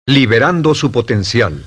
Liberando su potencial.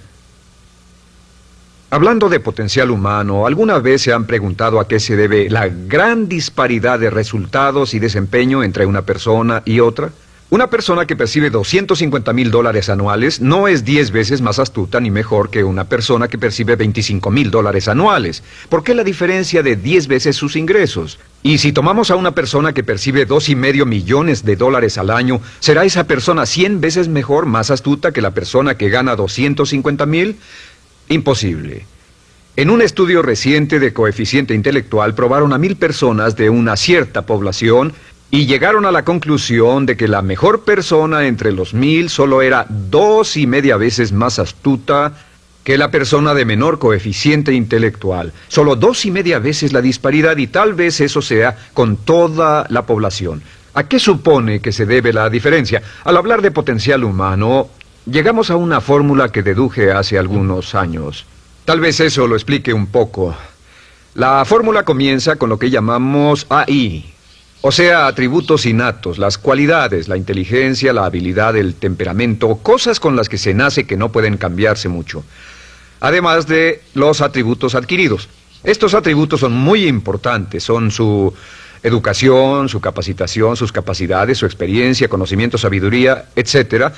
Hablando de potencial humano, ¿alguna vez se han preguntado a qué se debe la gran disparidad de resultados y desempeño entre una persona y otra? Una persona que percibe $250,000 anuales no es 10 veces más astuta ni mejor que una persona que percibe $25,000 anuales. ¿Por qué la diferencia de 10 veces sus ingresos? Y si tomamos a una persona que percibe $2,5 millones al año, ¿será esa persona 100 veces mejor, más astuta que la persona que gana $250,000? Imposible. En un estudio reciente de coeficiente intelectual probaron a 1,000 personas de una cierta población y llegaron a la conclusión de que la mejor persona entre los 1,000 solo era 2,5 veces más astuta que la persona de menor coeficiente intelectual. Solo 2,5 veces la disparidad, y tal vez eso sea con toda la población. ¿A qué supone que se debe la diferencia? Al hablar de potencial humano, llegamos a una fórmula que deduje hace algunos años. Tal vez eso lo explique un poco. La fórmula comienza con lo que llamamos AI. O sea, atributos innatos, las cualidades, la inteligencia, la habilidad, el temperamento, cosas con las que se nace que no pueden cambiarse mucho. Además de los atributos adquiridos. Estos atributos son muy importantes, son su educación, su capacitación, sus capacidades, su experiencia, conocimiento, sabiduría, etc.,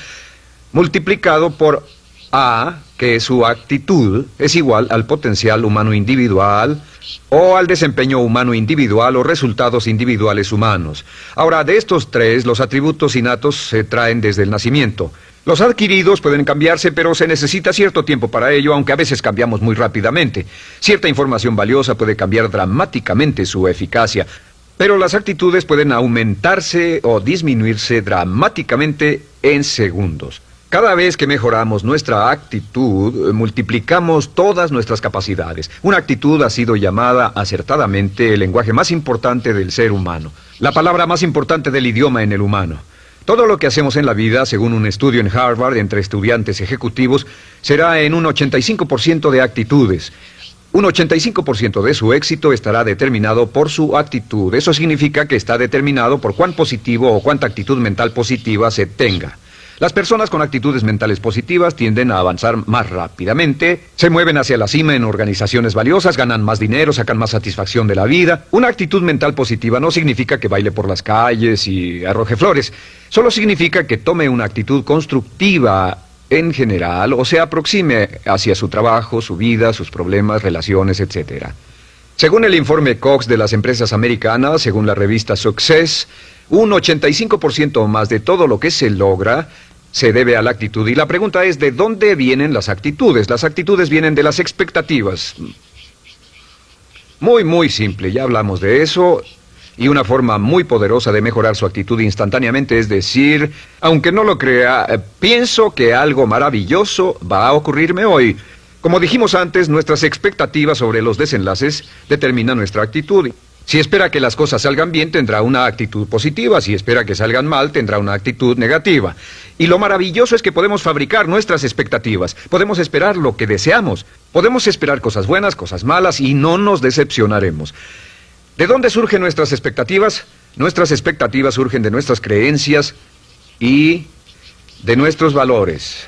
multiplicado por A, que es su actitud, es igual al potencial humano individual o al desempeño humano individual o resultados individuales humanos. Ahora, de estos tres, los atributos innatos se traen desde el nacimiento. Los adquiridos pueden cambiarse, pero se necesita cierto tiempo para ello, aunque a veces cambiamos muy rápidamente. Cierta información valiosa puede cambiar dramáticamente su eficacia, pero las actitudes pueden aumentarse o disminuirse dramáticamente en segundos. Cada vez que mejoramos nuestra actitud, multiplicamos todas nuestras capacidades. Una actitud ha sido llamada acertadamente el lenguaje más importante del ser humano, la palabra más importante del idioma en el humano. Todo lo que hacemos en la vida, según un estudio en Harvard entre estudiantes ejecutivos, será en un 85% de actitudes. Un 85% de su éxito estará determinado por su actitud. Eso significa que está determinado por cuán positivo o cuánta actitud mental positiva se tenga. Las personas con actitudes mentales positivas tienden a avanzar más rápidamente, se mueven hacia la cima en organizaciones valiosas, ganan más dinero, sacan más satisfacción de la vida. Una actitud mental positiva no significa que baile por las calles y arroje flores. Solo significa que tome una actitud constructiva en general o se aproxime hacia su trabajo, su vida, sus problemas, relaciones, etc. Según el informe Cox de las empresas americanas, según la revista Success, un 85% o más de todo lo que se logra se debe a la actitud. Y la pregunta es, ¿de dónde vienen las actitudes? Las actitudes vienen de las expectativas. Muy simple, ya hablamos de eso. Y una forma muy poderosa de mejorar su actitud instantáneamente es decir, aunque no lo crea, pienso que algo maravilloso va a ocurrirme hoy. Como dijimos antes, nuestras expectativas sobre los desenlaces determinan nuestra actitud. Si espera que las cosas salgan bien, tendrá una actitud positiva. Si espera que salgan mal, tendrá una actitud negativa. Y lo maravilloso es que podemos fabricar nuestras expectativas. Podemos esperar lo que deseamos. Podemos esperar cosas buenas, cosas malas, y no nos decepcionaremos. ¿De dónde surgen nuestras expectativas? Nuestras expectativas surgen de nuestras creencias y de nuestros valores.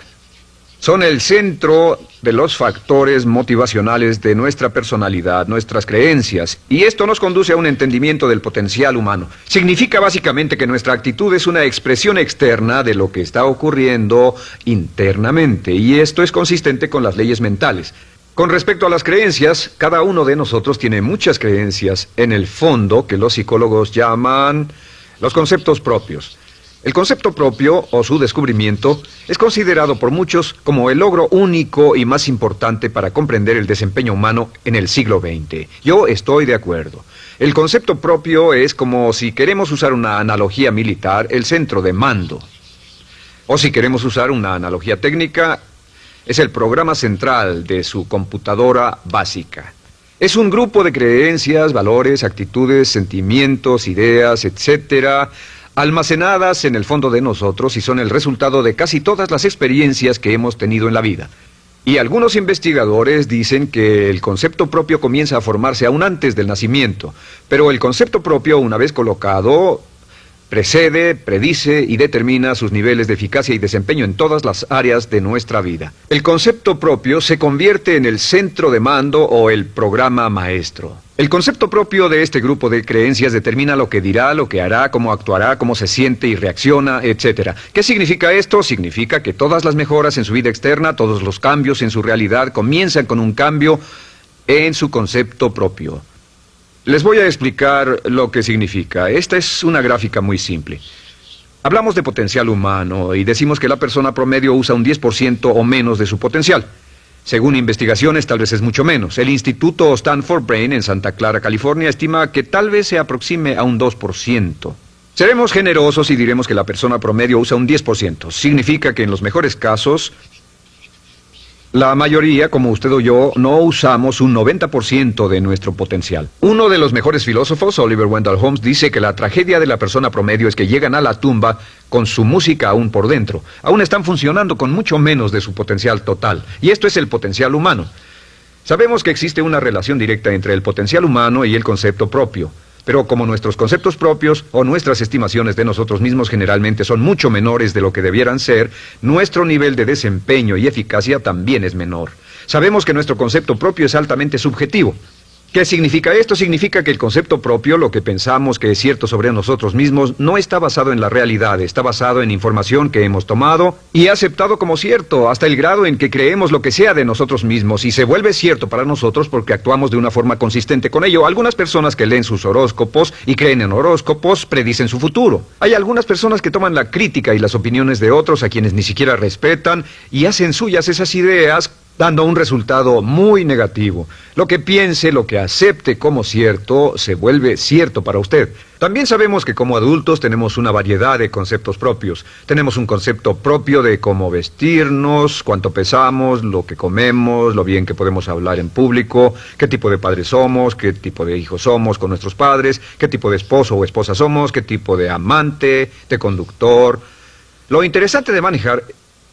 Son el centro de los factores motivacionales de nuestra personalidad, nuestras creencias. Y esto nos conduce a un entendimiento del potencial humano. Significa básicamente que nuestra actitud es una expresión externa de lo que está ocurriendo internamente. Y esto es consistente con las leyes mentales. Con respecto a las creencias, cada uno de nosotros tiene muchas creencias en el fondo que los psicólogos llaman los conceptos propios. El concepto propio, o su descubrimiento, es considerado por muchos como el logro único y más importante para comprender el desempeño humano en el siglo XX. Yo estoy de acuerdo. El concepto propio es como, si queremos usar una analogía militar, el centro de mando. O si queremos usar una analogía técnica, es el programa central de su computadora básica. Es un grupo de creencias, valores, actitudes, sentimientos, ideas, etcétera, almacenadas en el fondo de nosotros y son el resultado de casi todas las experiencias que hemos tenido en la vida. Y algunos investigadores dicen que el concepto propio comienza a formarse aún antes del nacimiento, pero el concepto propio, una vez colocado, precede, predice y determina sus niveles de eficacia y desempeño en todas las áreas de nuestra vida. El concepto propio se convierte en el centro de mando o el programa maestro. El concepto propio de este grupo de creencias determina lo que dirá, lo que hará, cómo actuará, cómo se siente y reacciona, etc. ¿Qué significa esto? Significa que todas las mejoras en su vida externa, todos los cambios en su realidad comienzan con un cambio en su concepto propio. Les voy a explicar lo que significa. Esta es una gráfica muy simple. Hablamos de potencial humano y decimos que la persona promedio usa un 10% o menos de su potencial. Según investigaciones, tal vez es mucho menos. El Instituto Stanford Brain en Santa Clara, California, estima que tal vez se aproxime a un 2%. Seremos generosos y diremos que la persona promedio usa un 10%. Significa que en los mejores casos, la mayoría, como usted o yo, no usamos un 90% de nuestro potencial. Uno de los mejores filósofos, Oliver Wendell Holmes, dice que la tragedia de la persona promedio es que llegan a la tumba con su música aún por dentro. Aún están funcionando con mucho menos de su potencial total. Y esto es el potencial humano. Sabemos que existe una relación directa entre el potencial humano y el concepto propio. Pero como nuestros conceptos propios o nuestras estimaciones de nosotros mismos generalmente son mucho menores de lo que debieran ser, nuestro nivel de desempeño y eficacia también es menor. Sabemos que nuestro concepto propio es altamente subjetivo. ¿Qué significa esto? Significa que el concepto propio, lo que pensamos que es cierto sobre nosotros mismos, no está basado en la realidad, está basado en información que hemos tomado y aceptado como cierto, hasta el grado en que creemos lo que sea de nosotros mismos y se vuelve cierto para nosotros porque actuamos de una forma consistente con ello. Algunas personas que leen sus horóscopos y creen en horóscopos predicen su futuro. Hay algunas personas que toman la crítica y las opiniones de otros a quienes ni siquiera respetan y hacen suyas esas ideas, dando un resultado muy negativo. Lo que piense, lo que acepte como cierto, se vuelve cierto para usted. También sabemos que como adultos tenemos una variedad de conceptos propios. Tenemos un concepto propio de cómo vestirnos, cuánto pesamos, lo que comemos, lo bien que podemos hablar en público, qué tipo de padres somos, qué tipo de hijos somos con nuestros padres, qué tipo de esposo o esposa somos, qué tipo de amante, de conductor. Lo interesante de manejar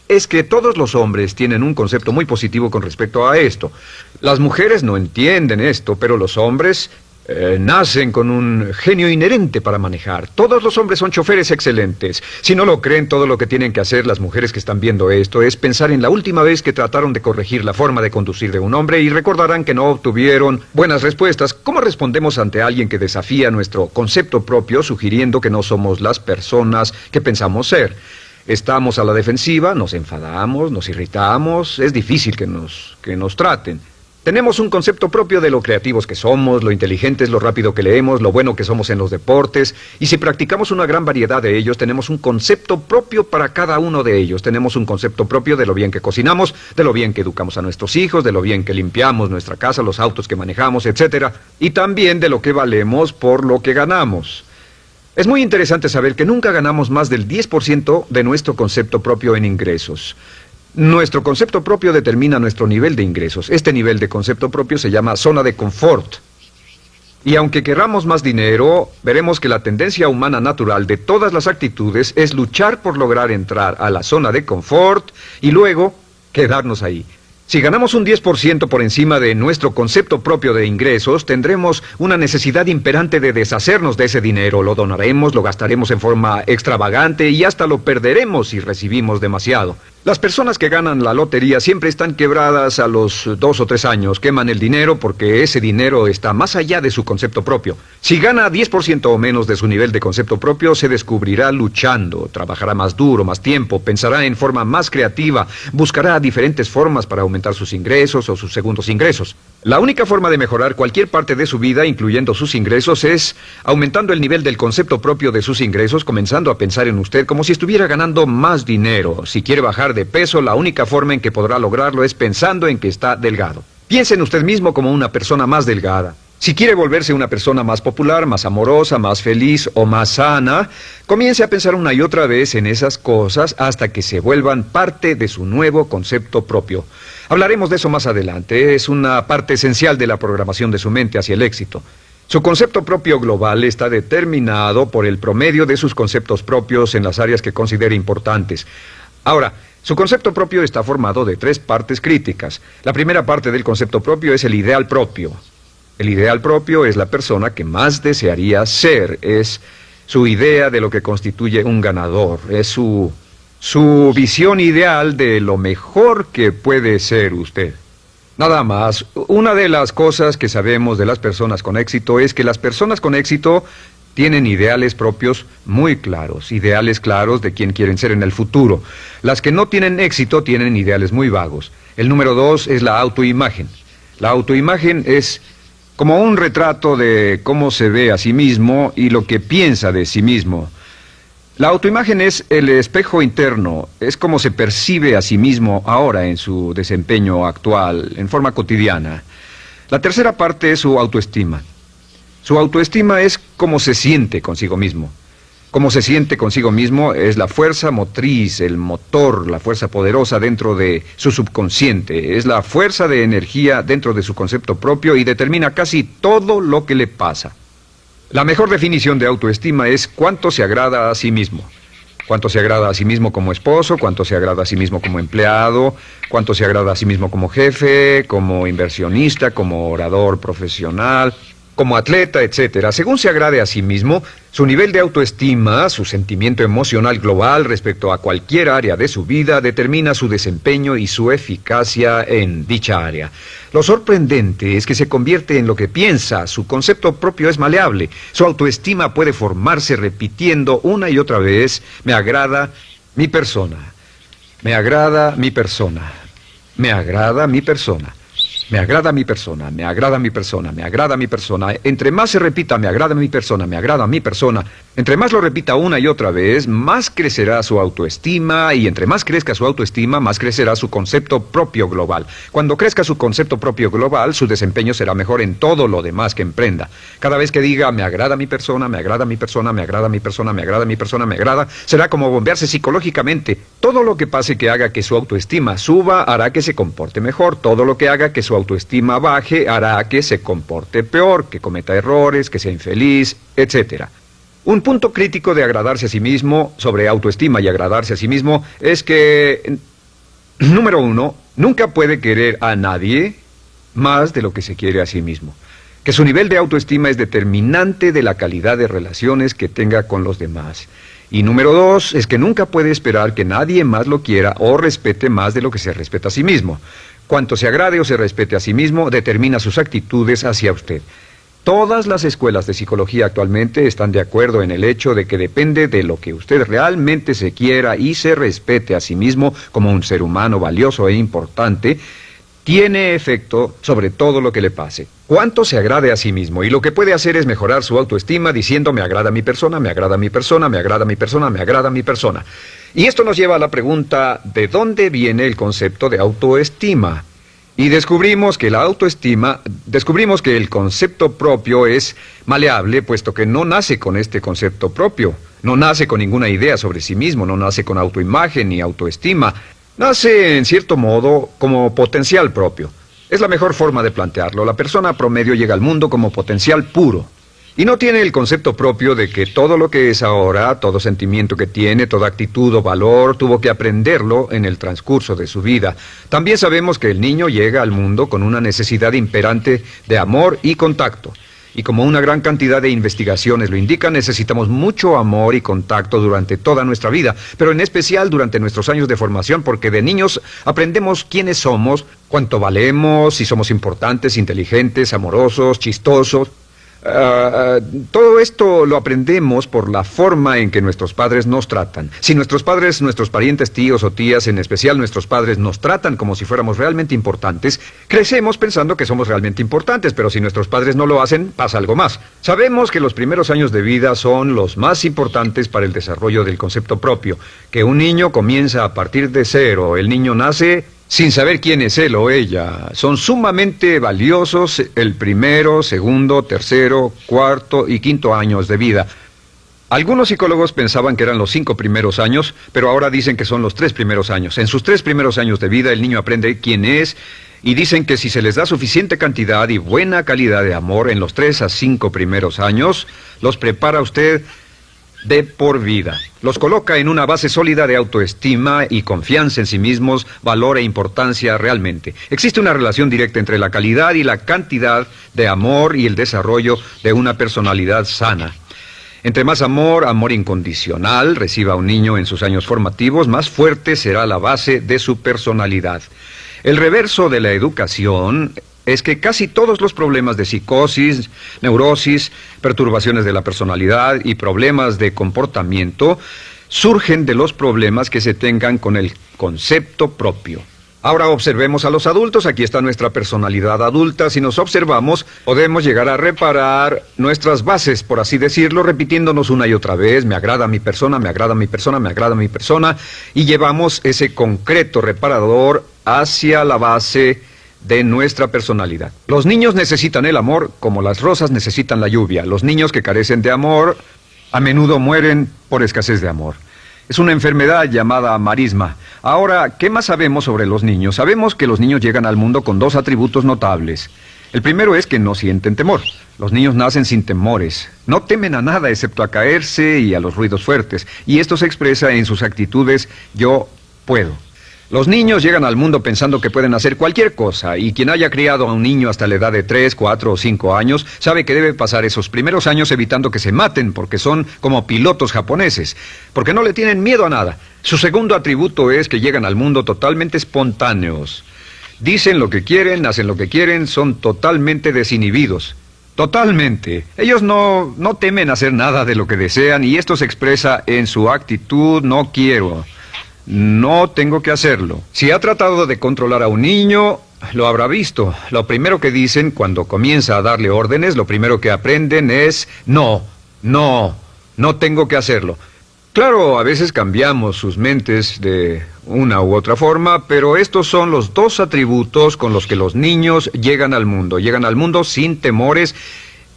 es que todos los hombres tienen un concepto muy positivo con respecto a esto. Las mujeres no entienden esto, pero los hombres nacen con un genio inherente para manejar. Todos los hombres son choferes excelentes. Si no lo creen, todo lo que tienen que hacer las mujeres que están viendo esto es pensar en la última vez que trataron de corregir la forma de conducir de un hombre y recordarán que no obtuvieron buenas respuestas. ¿Cómo respondemos ante alguien que desafía nuestro concepto propio, sugiriendo que no somos las personas que pensamos ser? Estamos a la defensiva, nos enfadamos, nos irritamos, es difícil que nos traten. Tenemos un concepto propio de lo creativos que somos, lo inteligentes, lo rápido que leemos, lo bueno que somos en los deportes, y si practicamos una gran variedad de ellos, tenemos un concepto propio para cada uno de ellos. Tenemos un concepto propio de lo bien que cocinamos, de lo bien que educamos a nuestros hijos, de lo bien que limpiamos nuestra casa, los autos que manejamos, etc. Y también de lo que valemos por lo que ganamos. Es muy interesante saber que nunca ganamos más del 10% de nuestro concepto propio en ingresos. Nuestro concepto propio determina nuestro nivel de ingresos. Este nivel de concepto propio se llama zona de confort. Y aunque querramos más dinero, veremos que la tendencia humana natural de todas las actitudes es luchar por lograr entrar a la zona de confort y luego quedarnos ahí. Si ganamos un 10% por encima de nuestro concepto propio de ingresos, tendremos una necesidad imperante de deshacernos de ese dinero. Lo donaremos, lo gastaremos en forma extravagante y hasta lo perderemos si recibimos demasiado. Las personas que ganan la lotería siempre están quebradas a los 2 o 3 años. Queman el dinero porque ese dinero está más allá de su concepto propio. Si gana 10% o menos de su nivel de concepto propio, se descubrirá luchando, trabajará más duro, más tiempo, pensará en forma más creativa, buscará diferentes formas para aumentar sus ingresos o sus segundos ingresos. La única forma de mejorar cualquier parte de su vida, incluyendo sus ingresos, es aumentando el nivel del concepto propio de sus ingresos, comenzando a pensar en usted como si estuviera ganando más dinero. Si quiere bajar de peso, la única forma en que podrá lograrlo es pensando en que está delgado. Piense en usted mismo como una persona más delgada. Si quiere volverse una persona más popular, más amorosa, más feliz o más sana, comience a pensar una y otra vez en esas cosas hasta que se vuelvan parte de su nuevo concepto propio. Hablaremos de eso más adelante. Es una parte esencial de la programación de su mente hacia el éxito. Su concepto propio global está determinado por el promedio de sus conceptos propios en las áreas que considere importantes. Ahora, su concepto propio está formado de 3 partes críticas. La primera parte del concepto propio es el ideal propio. El ideal propio es la persona que más desearía ser, es su idea de lo que constituye un ganador, es su visión ideal de lo mejor que puede ser usted. Nada más, una de las cosas que sabemos de las personas con éxito es que las personas con éxito tienen ideales propios muy claros, ideales claros de quién quieren ser en el futuro. Las que no tienen éxito tienen ideales muy vagos. El número 2 es la autoimagen. La autoimagen es como un retrato de cómo se ve a sí mismo y lo que piensa de sí mismo. La autoimagen es el espejo interno, es como se percibe a sí mismo ahora en su desempeño actual, en forma cotidiana. La tercera parte es su autoestima. Su autoestima es cómo se siente consigo mismo. Cómo se siente consigo mismo es la fuerza motriz, el motor, la fuerza poderosa dentro de su subconsciente. Es la fuerza de energía dentro de su concepto propio y determina casi todo lo que le pasa. La mejor definición de autoestima es cuánto se agrada a sí mismo. Cuánto se agrada a sí mismo como esposo, cuánto se agrada a sí mismo como empleado, cuánto se agrada a sí mismo como jefe, como inversionista, como orador profesional, como atleta, etcétera. Según se agrade a sí mismo, su nivel de autoestima, su sentimiento emocional global respecto a cualquier área de su vida, determina su desempeño y su eficacia en dicha área. Lo sorprendente es que se convierte en lo que piensa, su concepto propio es maleable, su autoestima puede formarse repitiendo una y otra vez, me agrada mi persona, me agrada mi persona, me agrada mi persona. Me agrada mi persona, me agrada mi persona, me agrada mi persona. Entre más se repita, me agrada mi persona, me agrada mi persona, entre más lo repita una y otra vez, más crecerá su autoestima y entre más crezca su autoestima, más crecerá su concepto propio global. Cuando crezca su concepto propio global, su desempeño será mejor en todo lo demás que emprenda. Cada vez que diga, me agrada mi persona, me agrada mi persona, me agrada mi persona, me agrada mi persona, me agrada, será como bombearse psicológicamente. Todo lo que pase que haga que su autoestima suba, hará que se comporte mejor. Todo lo que haga que su autoestima baje hará que se comporte peor, que cometa errores, que sea infeliz, etc. Un punto crítico de agradarse a sí mismo, sobre autoestima y agradarse a sí mismo, es que, número 1, nunca puede querer a nadie más de lo que se quiere a sí mismo. Que su nivel de autoestima es determinante de la calidad de relaciones que tenga con los demás. Y número 2, es que nunca puede esperar que nadie más lo quiera o respete más de lo que se respeta a sí mismo. Cuanto se agrade o se respete a sí mismo, determina sus actitudes hacia usted. Todas las escuelas de psicología actualmente están de acuerdo en el hecho de que depende de lo que usted realmente se quiera y se respete a sí mismo como un ser humano valioso e importante, tiene efecto sobre todo lo que le pase. Cuánto se agrade a sí mismo, y lo que puede hacer es mejorar su autoestima diciendo me agrada mi persona, me agrada mi persona, me agrada mi persona, me agrada mi persona. Y esto nos lleva a la pregunta, ¿de dónde viene el concepto de autoestima? Y descubrimos que el concepto propio es maleable, puesto que no nace con este concepto propio, no nace con ninguna idea sobre sí mismo, no nace con autoimagen ni autoestima. Nace, en cierto modo, como potencial propio. Es la mejor forma de plantearlo. La persona promedio llega al mundo como potencial puro. Y no tiene el concepto propio de que todo lo que es ahora, todo sentimiento que tiene, toda actitud o valor, tuvo que aprenderlo en el transcurso de su vida. También sabemos que el niño llega al mundo con una necesidad imperante de amor y contacto. Y como una gran cantidad de investigaciones lo indican, necesitamos mucho amor y contacto durante toda nuestra vida, pero en especial durante nuestros años de formación, porque de niños aprendemos quiénes somos, cuánto valemos, si somos importantes, inteligentes, amorosos, chistosos. Todo esto lo aprendemos por la forma en que nuestros padres nos tratan. Si nuestros padres, nuestros parientes, tíos o tías, en especial nuestros padres, nos tratan como si fuéramos realmente importantes, crecemos pensando que somos realmente importantes, pero si nuestros padres no lo hacen, pasa algo más. Sabemos que los primeros años de vida son los más importantes para el desarrollo del concepto propio, que un niño comienza a partir de cero. El niño nace sin saber quién es él o ella. Son sumamente valiosos el primero, segundo, tercero, cuarto y quinto años de vida. Algunos psicólogos pensaban que eran los 5 primeros años, pero ahora dicen que son los 3 primeros años. En sus 3 primeros años de vida el niño aprende quién es y dicen que si se les da suficiente cantidad y buena calidad de amor en los 3 a 5 primeros años, los prepara usted de por vida. Los coloca en una base sólida de autoestima y confianza en sí mismos, valor e importancia realmente. Existe una relación directa entre la calidad y la cantidad de amor y el desarrollo de una personalidad sana. Entre más amor, amor incondicional, reciba un niño en sus años formativos, más fuerte será la base de su personalidad. El reverso de la educación es que casi todos los problemas de psicosis, neurosis, perturbaciones de la personalidad y problemas de comportamiento surgen de los problemas que se tengan con el concepto propio. Ahora observemos a los adultos. Aquí está nuestra personalidad adulta. Si nos observamos, podemos llegar a reparar nuestras bases, por así decirlo, repitiéndonos una y otra vez: me agrada mi persona, me agrada mi persona, me agrada mi persona, y llevamos ese concreto reparador hacia la base de nuestra personalidad. Los niños necesitan el amor como las rosas necesitan la lluvia. Los niños que carecen de amor a menudo mueren por escasez de amor. Es una enfermedad llamada marisma. Ahora, ¿qué más sabemos sobre los niños? Sabemos que los niños llegan al mundo con dos atributos notables. El primero es que no sienten temor. Los niños nacen sin temores. No temen a nada excepto a caerse y a los ruidos fuertes. Y esto se expresa en sus actitudes: yo puedo. Los niños llegan al mundo pensando que pueden hacer cualquier cosa, y quien haya criado a un niño hasta la edad de 3, 4 o 5 años sabe que debe pasar esos primeros años evitando que se maten, porque son como pilotos japoneses, porque no le tienen miedo a nada. Su segundo atributo es que llegan al mundo totalmente espontáneos. Dicen lo que quieren, hacen lo que quieren, son totalmente desinhibidos. Totalmente. Ellos no temen hacer nada de lo que desean, y esto se expresa en su actitud: no quiero. No tengo que hacerlo. Si ha tratado de controlar a un niño, lo habrá visto. Lo primero que dicen cuando comienza a darle órdenes, lo primero que aprenden es: no tengo que hacerlo. Claro, a veces cambiamos sus mentes de una u otra forma, pero estos son los dos atributos con los que los niños llegan al mundo. Llegan al mundo sin temores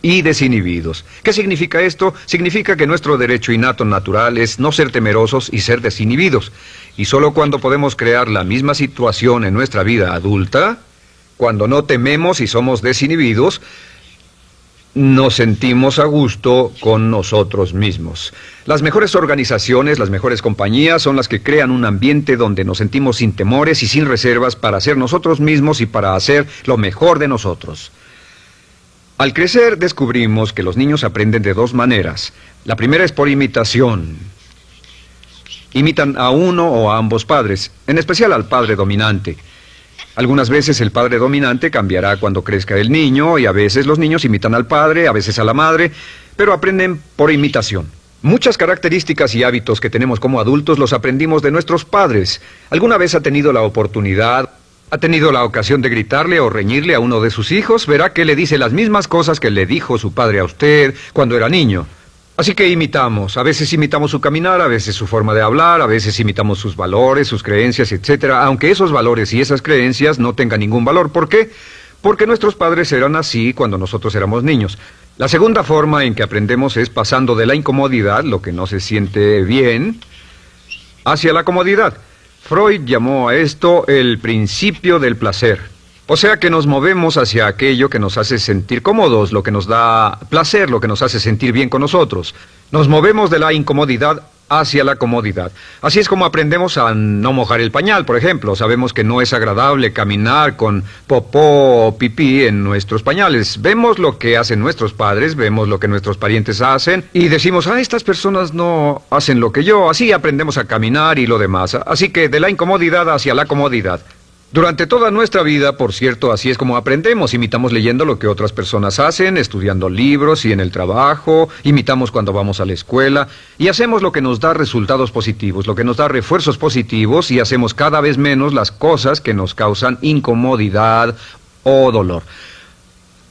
y desinhibidos. ¿Qué significa esto? Significa que nuestro derecho innato natural es no ser temerosos y ser desinhibidos. Y solo cuando podemos crear la misma situación en nuestra vida adulta, cuando no tememos y somos desinhibidos, nos sentimos a gusto con nosotros mismos. Las mejores organizaciones, las mejores compañías son las que crean un ambiente donde nos sentimos sin temores y sin reservas para ser nosotros mismos y para hacer lo mejor de nosotros. Al crecer descubrimos que los niños aprenden de dos maneras. La primera es por imitación. Imitan a uno o a ambos padres, en especial al padre dominante. Algunas veces el padre dominante cambiará cuando crezca el niño, y a veces los niños imitan al padre, a veces a la madre, pero aprenden por imitación. Muchas características y hábitos que tenemos como adultos los aprendimos de nuestros padres. ¿Alguna vez ha tenido la oportunidad, ha tenido la ocasión de gritarle o reñirle a uno de sus hijos? Verá que le dice las mismas cosas que le dijo su padre a usted cuando era niño. Así que imitamos. A veces imitamos su caminar, a veces su forma de hablar, a veces imitamos sus valores, sus creencias, etcétera, aunque esos valores y esas creencias no tengan ningún valor. ¿Por qué? Porque nuestros padres eran así cuando nosotros éramos niños. La segunda forma en que aprendemos es pasando de la incomodidad, lo que no se siente bien, hacia la comodidad. Freud llamó a esto el principio del placer. O sea que nos movemos hacia aquello que nos hace sentir cómodos, lo que nos da placer, lo que nos hace sentir bien con nosotros. Nos movemos de la incomodidad hacia la comodidad. Así es como aprendemos a no mojar el pañal, por ejemplo. Sabemos que no es agradable caminar con popó o pipí en nuestros pañales. Vemos lo que hacen nuestros padres, vemos lo que nuestros parientes hacen y decimos: estas personas no hacen lo que yo. Así aprendemos a caminar y lo demás. Así que de la incomodidad hacia la comodidad. Durante toda nuestra vida, por cierto, así es como aprendemos. Imitamos leyendo lo que otras personas hacen, estudiando libros y en el trabajo, imitamos cuando vamos a la escuela, y hacemos lo que nos da resultados positivos, lo que nos da refuerzos positivos, y hacemos cada vez menos las cosas que nos causan incomodidad o dolor.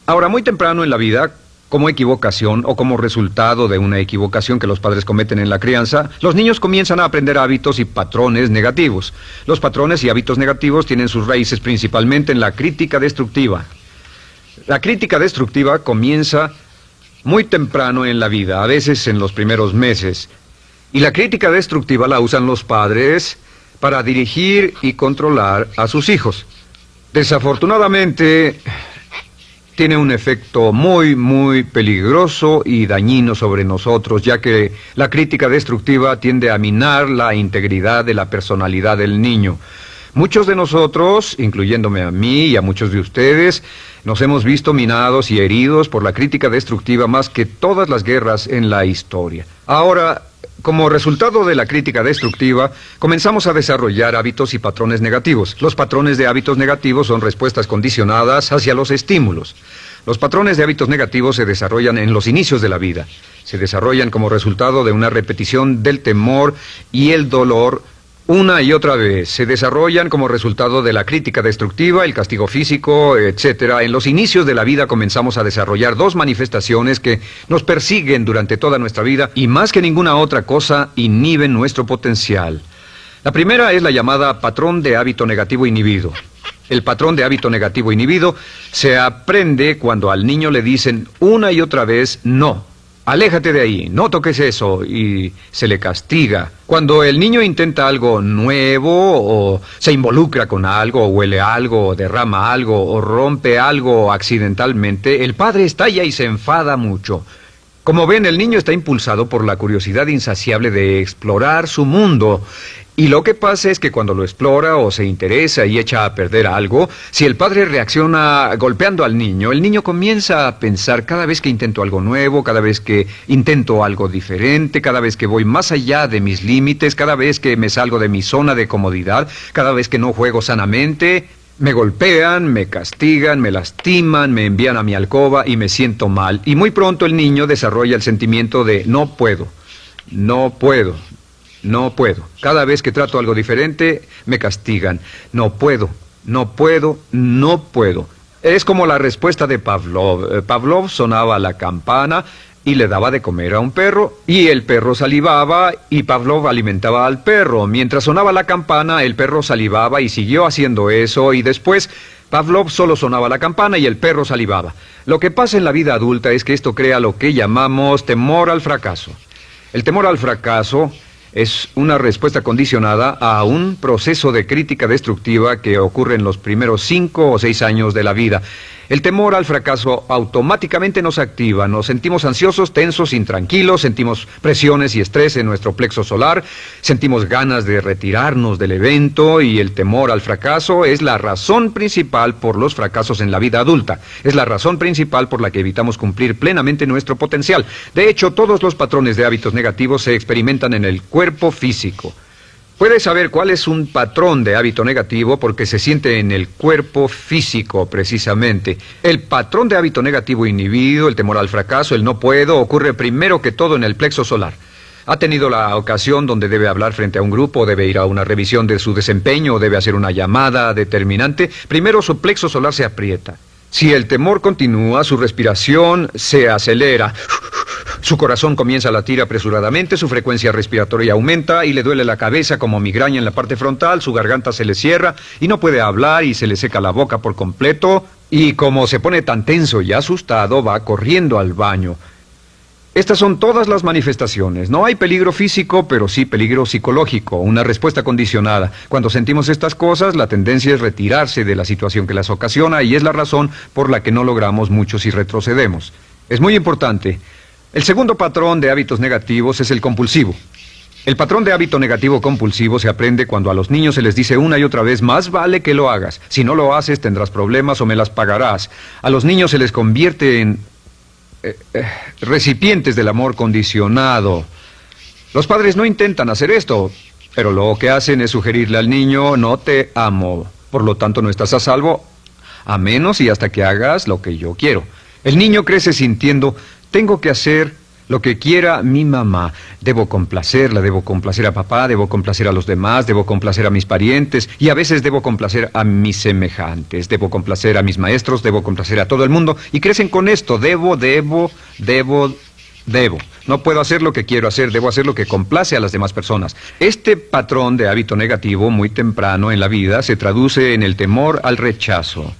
Ahora, muy temprano en la vida, como equivocación o como resultado de una equivocación que los padres cometen en la crianza, los niños comienzan a aprender hábitos y patrones negativos. Los patrones y hábitos negativos tienen sus raíces principalmente en la crítica destructiva. La crítica destructiva comienza muy temprano en la vida, a veces en los primeros meses. Y la crítica destructiva la usan los padres para dirigir y controlar a sus hijos. Desafortunadamente, tiene un efecto muy peligroso y dañino sobre nosotros, ya que la crítica destructiva tiende a minar la integridad de la personalidad del niño. Muchos de nosotros, incluyéndome a mí y a muchos de ustedes, nos hemos visto minados y heridos por la crítica destructiva más que todas las guerras en la historia. Ahora, como resultado de la crítica destructiva, comenzamos a desarrollar hábitos y patrones negativos. Los patrones de hábitos negativos son respuestas condicionadas hacia los estímulos. Los patrones de hábitos negativos se desarrollan en los inicios de la vida. Se desarrollan como resultado de una repetición del temor y el dolor una y otra vez. Se desarrollan como resultado de la crítica destructiva, el castigo físico, etc. En los inicios de la vida comenzamos a desarrollar dos manifestaciones que nos persiguen durante toda nuestra vida y más que ninguna otra cosa inhiben nuestro potencial. La primera es la llamada patrón de hábito negativo inhibido. El patrón de hábito negativo inhibido se aprende cuando al niño le dicen una y otra vez no. Aléjate de ahí, no toques eso, y se le castiga. Cuando el niño intenta algo nuevo, o se involucra con algo, o huele algo, o derrama algo, o rompe algo accidentalmente, el padre estalla y se enfada mucho. Como ven, el niño está impulsado por la curiosidad insaciable de explorar su mundo. Y lo que pasa es que cuando lo explora o se interesa y echa a perder algo, si el padre reacciona golpeando al niño, el niño comienza a pensar cada vez que intento algo nuevo, cada vez que intento algo diferente, cada vez que voy más allá de mis límites, cada vez que me salgo de mi zona de comodidad, cada vez que no juego sanamente, me golpean, me castigan, me lastiman, me envían a mi alcoba y me siento mal. Y muy pronto el niño desarrolla el sentimiento de no puedo, no puedo. No puedo. Cada vez que trato algo diferente, me castigan. No puedo, no puedo, no puedo. Es como la respuesta de Pavlov. Pavlov sonaba la campana y le daba de comer a un perro, y el perro salivaba, y Pavlov alimentaba al perro. Mientras sonaba la campana, el perro salivaba y siguió haciendo eso, y después Pavlov solo sonaba la campana y el perro salivaba. Lo que pasa en la vida adulta es que esto crea lo que llamamos temor al fracaso. El temor al fracaso es una respuesta condicionada a un proceso de crítica destructiva que ocurre en los primeros 5 o 6 años de la vida. El temor al fracaso automáticamente nos activa, nos sentimos ansiosos, tensos, intranquilos, sentimos presiones y estrés en nuestro plexo solar, sentimos ganas de retirarnos del evento, y el temor al fracaso es la razón principal por los fracasos en la vida adulta. Es la razón principal por la que evitamos cumplir plenamente nuestro potencial. De hecho, todos los patrones de hábitos negativos se experimentan en el cuerpo físico. Puedes saber cuál es un patrón de hábito negativo porque se siente en el cuerpo físico, precisamente. El patrón de hábito negativo inhibido, el temor al fracaso, el no puedo, ocurre primero que todo en el plexo solar. ¿Ha tenido la ocasión donde debe hablar frente a un grupo, debe ir a una revisión de su desempeño o debe hacer una llamada determinante? Primero su plexo solar se aprieta. Si el temor continúa, su respiración se acelera. Su corazón comienza a latir apresuradamente, su frecuencia respiratoria aumenta y le duele la cabeza como migraña en la parte frontal, su garganta se le cierra y no puede hablar y se le seca la boca por completo, y como se pone tan tenso y asustado, va corriendo al baño. Estas son todas las manifestaciones. No hay peligro físico, pero sí peligro psicológico, una respuesta condicionada. Cuando sentimos estas cosas, la tendencia es retirarse de la situación que las ocasiona, y es la razón por la que no logramos mucho si retrocedemos. Es muy importante. El segundo patrón de hábitos negativos es el compulsivo. El patrón de hábito negativo compulsivo se aprende cuando a los niños se les dice una y otra vez: más vale que lo hagas. Si no lo haces, tendrás problemas o me las pagarás. A los niños se les convierte en recipientes del amor condicionado. Los padres no intentan hacer esto, pero lo que hacen es sugerirle al niño: no te amo, por lo tanto no estás a salvo, a menos y hasta que hagas lo que yo quiero. El niño crece sintiendo: tengo que hacer lo que quiera mi mamá. Debo complacerla, debo complacer a papá, debo complacer a los demás, debo complacer a mis parientes, y a veces debo complacer a mis semejantes, debo complacer a mis maestros, debo complacer a todo el mundo, y crecen con esto: debo. No puedo hacer lo que quiero hacer, debo hacer lo que complace a las demás personas. Este patrón de hábito negativo muy temprano en la vida se traduce en el temor al rechazo.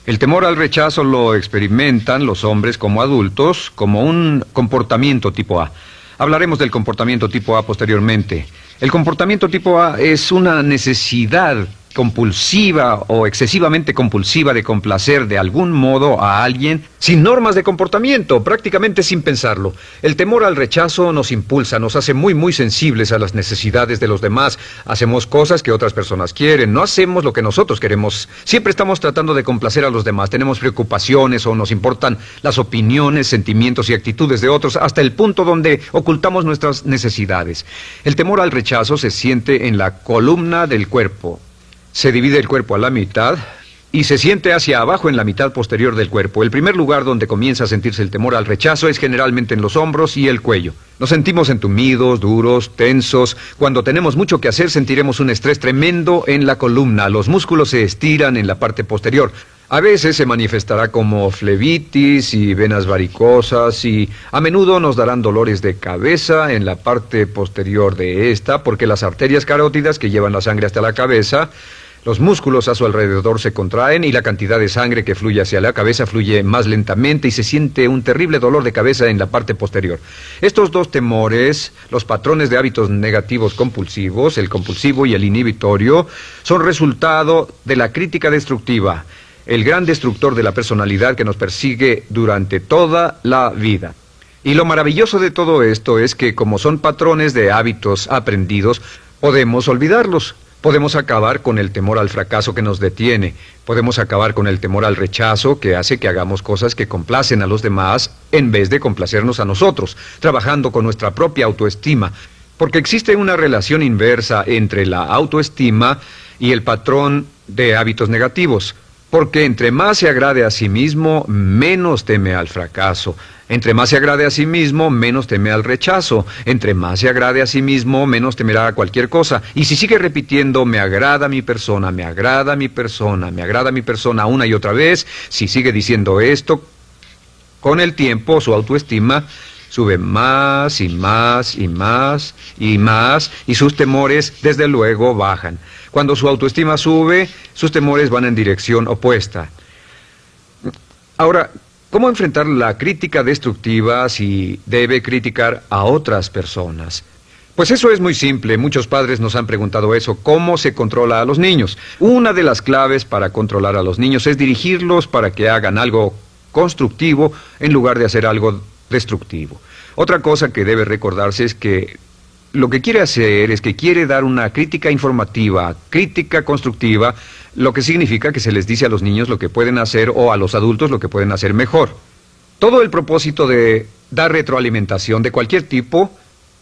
El temor al rechazo lo experimentan los hombres como adultos como un comportamiento tipo A. Hablaremos del comportamiento tipo A posteriormente. El comportamiento tipo A es una necesidad compulsiva o excesivamente compulsiva de complacer de algún modo a alguien sin normas de comportamiento, prácticamente sin pensarlo. El temor al rechazo nos impulsa, nos hace muy sensibles a las necesidades de los demás. Hacemos cosas que otras personas quieren, no hacemos lo que nosotros queremos. Siempre estamos tratando de complacer a los demás. Tenemos preocupaciones o nos importan las opiniones, sentimientos y actitudes de otros hasta el punto donde ocultamos nuestras necesidades. El temor al rechazo se siente en la columna del cuerpo. Se divide el cuerpo a la mitad y se siente hacia abajo en la mitad posterior del cuerpo. El primer lugar donde comienza a sentirse el temor al rechazo es generalmente en los hombros y el cuello. Nos sentimos entumidos, duros, tensos. Cuando tenemos mucho que hacer sentiremos un estrés tremendo en la columna. Los músculos se estiran en la parte posterior. A veces se manifestará como flebitis y venas varicosas y a menudo nos darán dolores de cabeza en la parte posterior de esta porque las arterias carótidas que llevan la sangre hasta la cabeza, los músculos a su alrededor se contraen y la cantidad de sangre que fluye hacia la cabeza fluye más lentamente y se siente un terrible dolor de cabeza en la parte posterior. Estos dos temores, los patrones de hábitos negativos compulsivos, el compulsivo y el inhibitorio, son resultado de la crítica destructiva, el gran destructor de la personalidad que nos persigue durante toda la vida. Y lo maravilloso de todo esto es que como son patrones de hábitos aprendidos, podemos olvidarlos. Podemos acabar con el temor al fracaso que nos detiene. Podemos acabar con el temor al rechazo que hace que hagamos cosas que complacen a los demás en vez de complacernos a nosotros, trabajando con nuestra propia autoestima. Porque existe una relación inversa entre la autoestima y el patrón de hábitos negativos. Porque entre más se agrade a sí mismo, menos teme al fracaso. Entre más se agrade a sí mismo, menos teme al rechazo. Entre más se agrade a sí mismo, menos temerá a cualquier cosa. Y si sigue repitiendo, me agrada mi persona, me agrada mi persona, me agrada mi persona una y otra vez, si sigue diciendo esto, con el tiempo su autoestima sube más y más y más y más y sus temores desde luego bajan. Cuando su autoestima sube, sus temores van en dirección opuesta. Ahora, ¿cómo enfrentar la crítica destructiva si debe criticar a otras personas? Pues eso es muy simple. Muchos padres nos han preguntado eso. ¿Cómo se controla a los niños? Una de las claves para controlar a los niños es dirigirlos para que hagan algo constructivo en lugar de hacer algo destructivo. Otra cosa que debe recordarse es que lo que quiere hacer es que quiere dar una crítica informativa, crítica constructiva, lo que significa que se les dice a los niños lo que pueden hacer o a los adultos lo que pueden hacer mejor. Todo el propósito de dar retroalimentación de cualquier tipo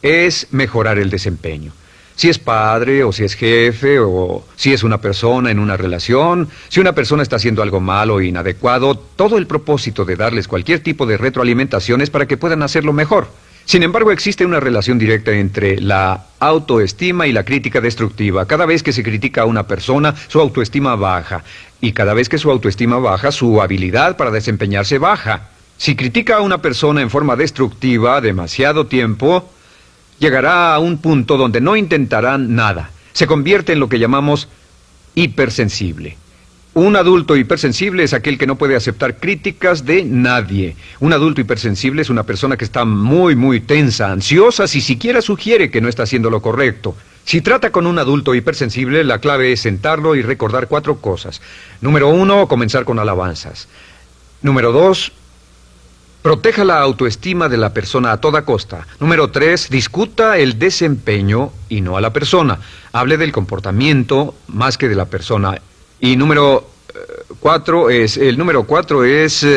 es mejorar el desempeño. Si es padre o si es jefe o si es una persona en una relación, si una persona está haciendo algo malo o inadecuado, todo el propósito de darles cualquier tipo de retroalimentación es para que puedan hacerlo mejor. Sin embargo, existe una relación directa entre la autoestima y la crítica destructiva. Cada vez que se critica a una persona, su autoestima baja. Y cada vez que su autoestima baja, su habilidad para desempeñarse baja. Si critica a una persona en forma destructiva demasiado tiempo, llegará a un punto donde no intentarán nada. Se convierte en lo que llamamos hipersensible. Un adulto hipersensible es aquel que no puede aceptar críticas de nadie. Un adulto hipersensible es una persona que está muy tensa, ansiosa, si siquiera sugiere que no está haciendo lo correcto. Si trata con un adulto hipersensible, la clave es sentarlo y recordar 4 cosas. Número 1, comenzar con alabanzas. Número 2, proteja la autoestima de la persona a toda costa. Número 3, discuta el desempeño y no a la persona. Hable del comportamiento más que de la persona. Y número 4 es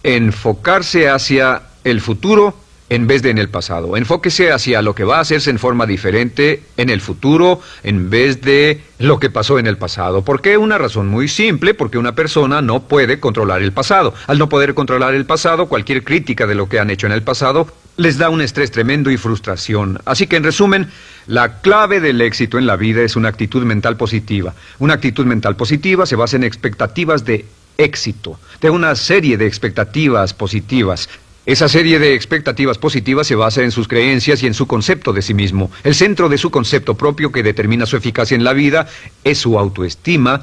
enfocarse hacia el futuro en vez de en el pasado. Enfóquese hacia lo que va a hacerse en forma diferente en el futuro en vez de lo que pasó en el pasado. ¿Por qué? Una razón muy simple, porque una persona no puede controlar el pasado. Al no poder controlar el pasado, cualquier crítica de lo que han hecho en el pasado les da un estrés tremendo y frustración. Así que, en resumen, la clave del éxito en la vida es una actitud mental positiva. Una actitud mental positiva se basa en expectativas de éxito, de una serie de expectativas positivas. Esa serie de expectativas positivas se basa en sus creencias y en su concepto de sí mismo. El centro de su concepto propio que determina su eficacia en la vida es su autoestima,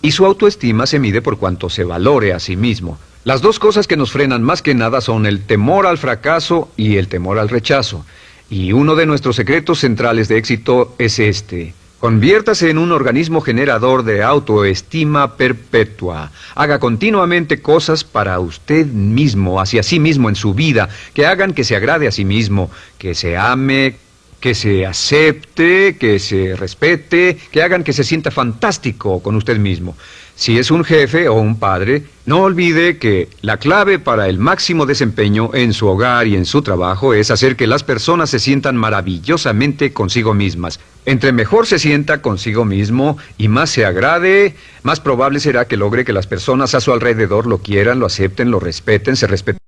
y su autoestima se mide por cuanto se valore a sí mismo. Las dos cosas que nos frenan más que nada son el temor al fracaso y el temor al rechazo. Y uno de nuestros secretos centrales de éxito es este: Conviértase en un organismo generador de autoestima perpetua. Haga continuamente cosas para usted mismo, hacia sí mismo en su vida, que hagan que se agrade a sí mismo, que se ame, que se acepte, que se respete, que hagan que se sienta fantástico con usted mismo. Si es un jefe o un padre, no olvide que la clave para el máximo desempeño en su hogar y en su trabajo es hacer que las personas se sientan maravillosamente consigo mismas. Entre mejor se sienta consigo mismo y más se agrade, más probable será que logre que las personas a su alrededor lo quieran, lo acepten, lo respeten, se respeten.